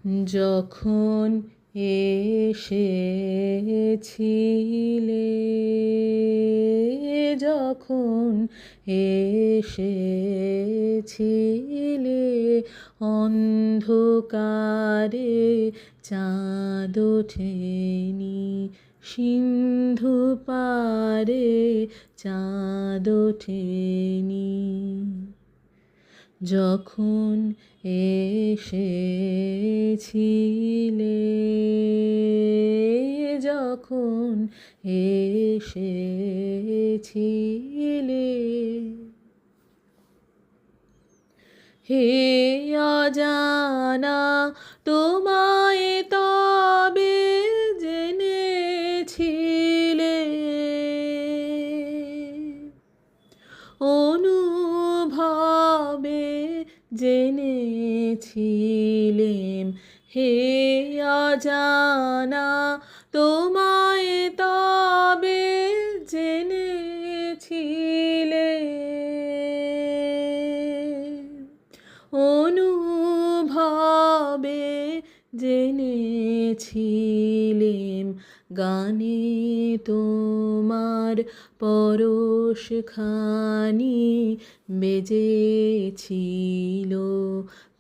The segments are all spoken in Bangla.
যখন এসেছিলে, যখন এসেছিলে, অন্ধকারে চাঁদ ওঠেনি, সিন্ধু পারে চাঁদ ওঠেনি। যখন এসেছিলে, যখন এসেছিলে, হে অজানা তোমায় তবে জেনেছিলে, অনুভবে জেনেছিলেম। হে অজানা তোমায় তবে জেনেছিলে, অনুভবে জেনেছিলেম। গানে তোমার পরশখানি বেজেছিল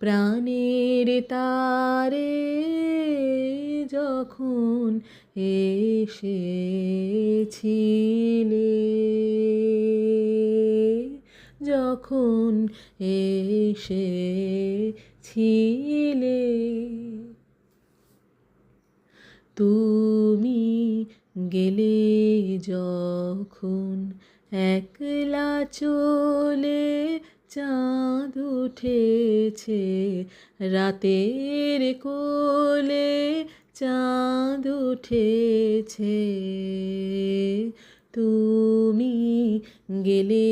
প্রাণের তারে, যখন এসেছিলে, যখন এসেছিলে। তুমি গেলে যখন একলা চলে, চাঁদ উঠেছে রাতের কোলে, চাঁদ উঠেছে। তুমি গেলে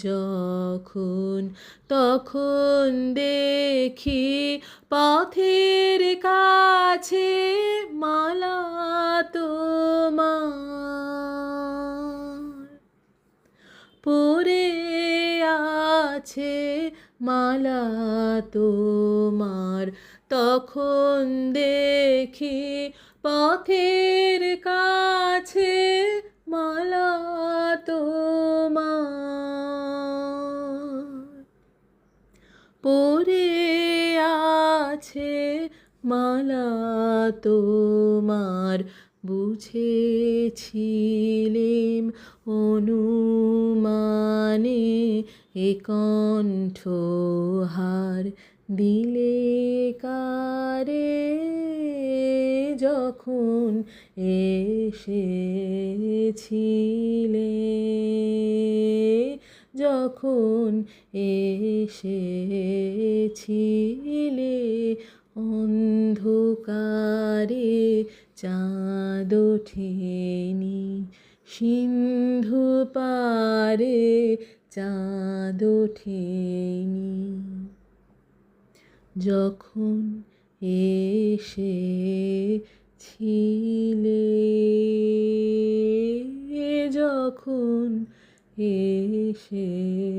যখন, তখন দেখি পথের কাছে মালা তোমার পড়ে আছে, মালা তোমার। তখন দেখি পথের কাছে মালা তোমার পড়ে আছে, মালা তোমার। বুঝেছিলেম অনুমানে এ কণ্ঠহার দিলে কারে, যখন এসেছিলে, যখন এসেছিলে। অন্ধকারে চাঁদ ওঠেনি, সিন্ধু পারে চাঁদ ওঠেনি। যখন এসেছিলে, যখন এসেছিলে।